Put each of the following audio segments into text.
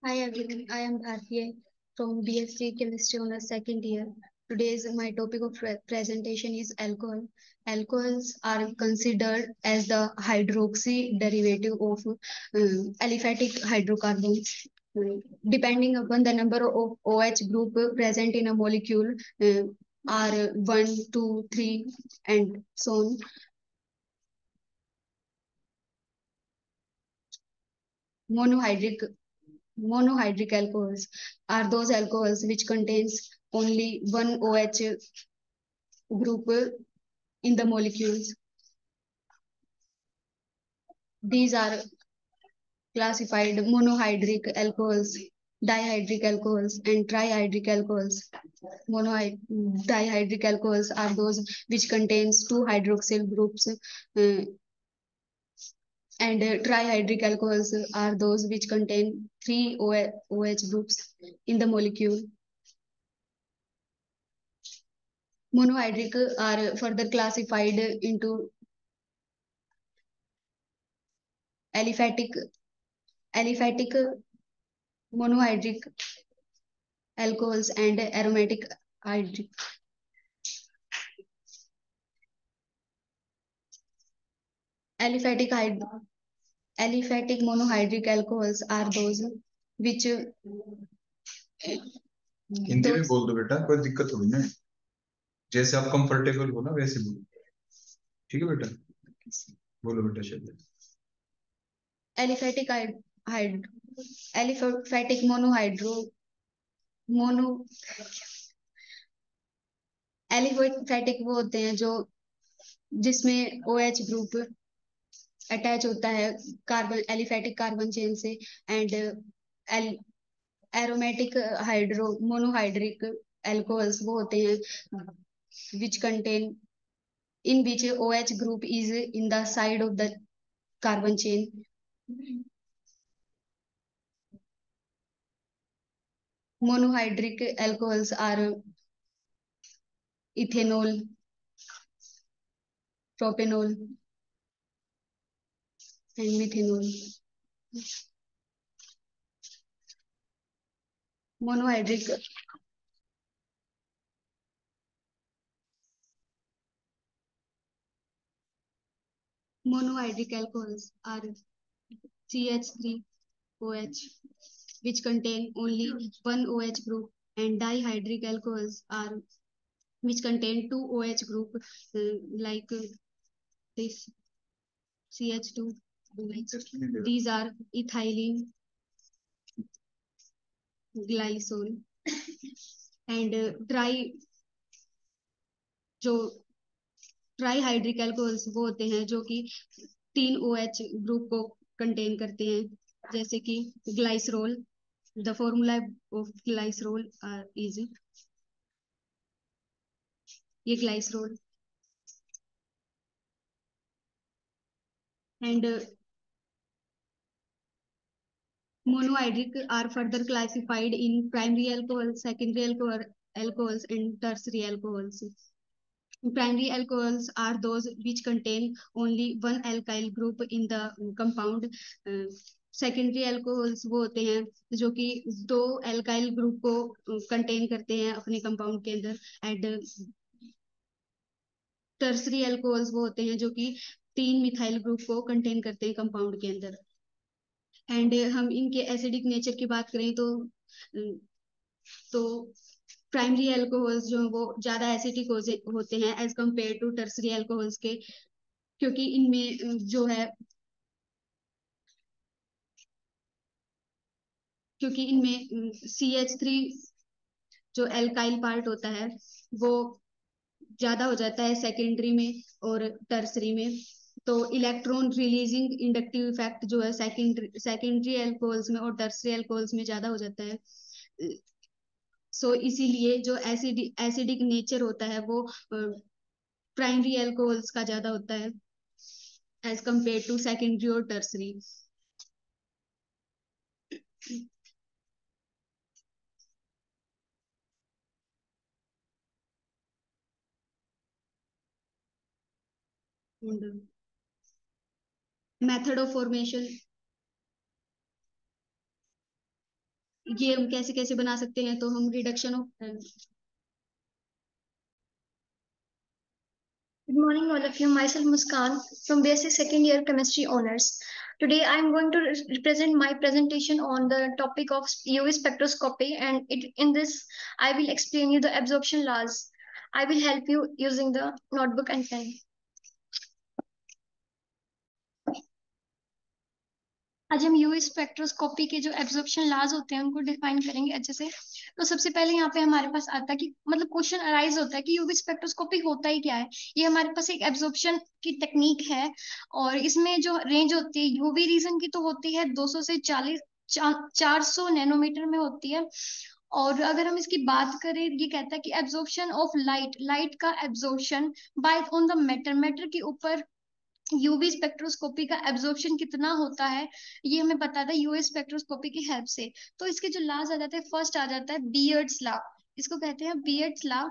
Hi everyone, I am Bhartiya from BSc Chemistry on a second year. Today's my topic of presentation is alcohol. Alcohols are considered as the hydroxy derivative of aliphatic hydrocarbons. Depending upon the number of OH group present in a molecule, are 1, 2, 3, and so on. Monohydric Monohydric alcohols are those alcohols which contains only one OH group in the molecules. These are classified monohydric alcohols, dihydric alcohols, and trihydric alcohols. Dihydric alcohols are those which contains two hydroxyl groups, and trihydric alcohols are those which contain three OH groups in the molecule. Monohydric are further classified into aliphatic, aliphatic monohydric alcohols and aromatic hydric. Aliphatic, aliphatic monohydric alcohols are those which Hindi में बोल दो बेटा, कोई दिक्कत थोड़ी ना है। जैसे आप कंफर्टेबल हो ना वैसे बोलो, ठीक है बेटा? बोलो बेटा शब्द। aliphatic aliphatic मोनो एलिफेटिक वो होते हैं जो जिसमें OH ग्रुप अटैच होता है कार्बन एलिफेटिक कार्बन चेन से and aromatic hydro monohydric alcohols वो होते हैं which contain in which OH group is in the side of the carbon chain. Monohydric alcohols are ethanol, propanol, and methanol. Monohydric Monohydric alcohols are CH3OH, which contain only one OH group, and dihydric alcohols are which contain two OH group, like this CH2. These are ethylene glycol and जो trihydric alcohols वो होते हैं जो कि तीन OH group को contain करते हैं, जैसे कि glycerol. The formula of glycerol is ये glycerol. And monohydric are further classified in primary alcohol, secondary alcohols, and tertiary alcohols. Primary alcohols are those which contain only one alkyl group in the compound. Secondary alcohols वो होते हैं जो कि दो alkyl group को contain करते हैं अपने कंपाउंड के अंदर. एंड टर्सरी अल्कोहल्स वो होते हैं जो कि तीन मिथाइल ग्रुप को कंटेन करते हैं कंपाउंड के अंदर. एंड हम इनके एसिडिक नेचर की बात करें तो प्राइमरी अल्कोहल्स जो वो ज्यादा एसिडिक होते हैं as compare to tertiary alcohols के, क्योंकि इनमें जो है क्योंकि इनमें CH3 जो एल्काइल पार्ट होता है वो ज्यादा हो जाता है सेकेंडरी में और टर्सरी में. तो इलेक्ट्रॉन रिलीजिंग इंडक्टिव इफेक्ट जो है सेकेंडरी अल्कोहल्स में और टर्सरी अल्कोहल्स में ज्यादा हो जाता है. इसीलिए जो एसिडिक नेचर होता है वो प्राइमरी अल्कोहल्स का ज्यादा होता है एज कंपेयर टू सेकेंडरी और टर्सरी. Method of formation. ये हम कैसे कैसे बना सकते हैं, तो हम reduction of Good morning, all of you. Myself Muskan from BSc Second Year Chemistry Honors. Today, I am going to represent my presentation on the topic of UV spectroscopy, and in this, I will explain you the absorption laws. I will help you using the notebook and pen. आज हम UV spectroscopy के जो absorption laws होते हैं उनको define करेंगे अच्छे से। तो सबसे पहले यहाँ पे हमारे पास आता है कि मतलब क्वेश्चन अराइज होता है कि यूवी स्पेक्ट्रोस्कोपी होता ही क्या है। ये हमारे पास एक एब्जॉर्प्शन की टेक्निक है और इसमें जो रेंज होती है यूवी रीजन की तो होती है 200 से 400 नैनोमीटर में होती है। और अगर हम इसकी बात करें, ये कहता है कि एब्जॉर्प्शन ऑफ लाइट, लाइट का absorption by on the matter, matter के ऊपर यूवी स्पेक्ट्रोस्कोपी का एब्जॉर्प्शन कितना होता है, ये हमें बताता है यूवी स्पेक्ट्रोस्कोपी की हेल्प से। तो इसके जो लॉज आ जाते हैं, फर्स्ट आ जाता है बियर्ड्स लॉ, इसको कहते हैं बियर्ड्स लॉ।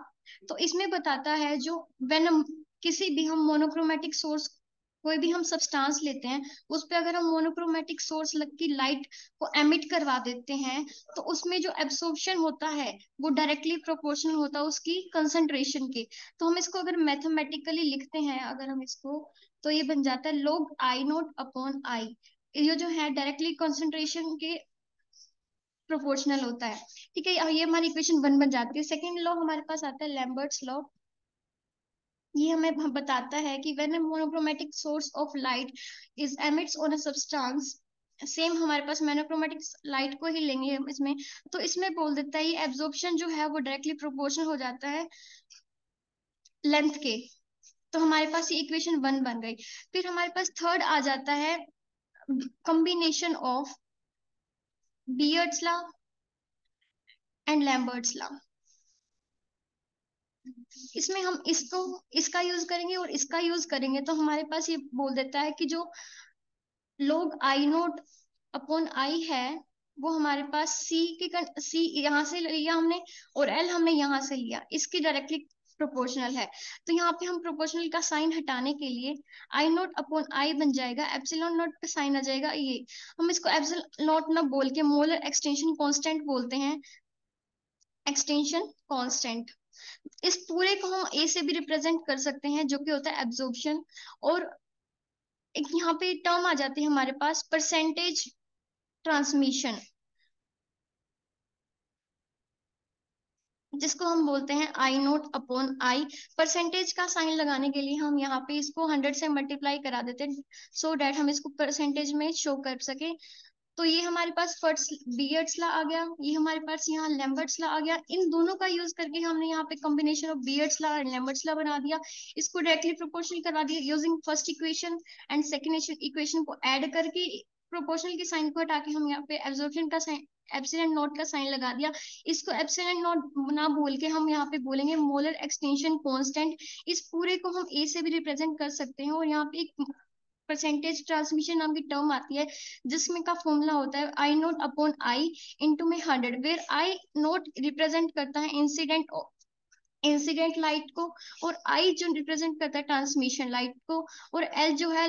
तो इसमें बताता है जो व्हेन हम किसी भी हम मोनोक्रोमेटिक सोर्स, कोई भी हम सब्सटेंस लेते हैं, उस पे अगर हम मोनोक्रोमेटिक सोर्स लग की लाइट को एमिट करवा देते हैं, तो उसमें जो एब्सॉर्प्शन होता है वो डायरेक्टली प्रोपोर्शनल होता है उसकी कंसंट्रेशन के। तो हम इसको अगर मैथमेटिकली लिखते हैं, अगर हम इसको, तो ये बन जाता है log I naught upon I. ये जो है डायरेक्टली कंसंट्रेशन के प्रोपोर्शनल होता है। ठीक है, ये हमारी इक्वेशन 1 बन जाती है। सेकंड लॉ हमारे पास आता है लैम्बर्ट्स लॉ। ये हमें बताता है कि when a monochromatic source of light is emits on a substance, same हमारे पास मोनोक्रोमेटिक लाइट को ही लेंगे हम इसमें, तो इसमें बोल देता है ये एब्जॉर्प्शन जो है वो डायरेक्टली प्रोपोर्शनल हो जाता है लेंथ के। तो हमारे पास ये इक्वेशन 1 बन गई। फिर हमारे पास थर्ड आ जाता है combination of Beard's law and Lambert's law। इसमें हम इसको, इसका यूज करेंगे और इसका यूज करेंगे, तो हमारे पास ये बोल देता है कि जो log I naught upon I है वो हमारे पास सी यहाँ से लिया हमने और एल हमने यहाँ से लिया, इसकी डायरेक्टली प्रोपोर्शनल है। तो यहाँ पे हम प्रोपोर्शनल का साइन हटाने के लिए आई नोट अपॉन आई बन जाएगा, एप्सिलॉन नोट का साइन आ जाएगा ये। हम इसको एप्सिलॉन नोट ना बोल के मोलर एक्सटेंशन कांस्टेंट बोलते हैं, एक्सटेंशन कांस्टेंट। इस पूरे को हम ए से भी रिप्रेजेंट कर सकते हैं जो कि होता है एब्जॉर्प्शन। और एक यहाँ पे टर्म आ जाती है हमारे पास परसेंटेज ट्रांसमिशन, जिसको हम बोलते हैं आई नोट अपॉन आई। परसेंटेज का साइन लगाने के लिए हम यहाँ पे इसको 100 से मल्टीप्लाई करा देते हैं सो डैट हम इसको परसेंटेज में शो कर सके। तो ये हमारे पास फर्स्ट बियर्ड्स लॉ आ गया, ये हमारे पास यहाँ लैम्बर्ट्स लॉ आ गया। इन दोनों का यूज करके हमने यहाँ पे combination of beards law and Lambert's law बना दिया। इसको डायरेक्टली प्रोपोर्शनल करवा दिया using first equation and second equation को ऐड करके प्रोपोर्शनल के साइन को हटा के हम यहाँ पे एब्जॉर्प्शन का साइन, एप्सिलॉन नॉट का साइन लगा दिया। इसको एप्सिलॉन नॉट ना बोल के हम यहाँ पे बोलेंगे मोलर एक्सटेंशन कांस्टेंट। इस पूरे को हम ए से भी रिप्रेजेंट कर सकते हैं। और यहाँ पे एक परसेंटेज ट्रांसमिशन नाम की टर्म आती है जिसमें का फॉर्मूला होता है आई नोट अपॉन आई इंटू में 100, वेयर आई नोट रिप्रेजेंट करता है इंसिडेंट लाइट को, और आई जो रिप्रेजेंट करता है ट्रांसमिशन लाइट को, और एल जो है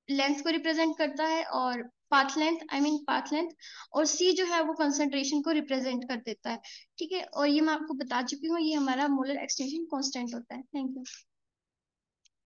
लेंथ को रिप्रेजेंट करता है, और path length, I mean path length, और सी जो है वो कंसंट्रेशन को रिप्रेजेंट कर देता है। ठीक है, और ये मैं आपको बता चुकी हूँ, ये हमारा मोलर एक्सटेंशन कांस्टेंट होता है। Thank you.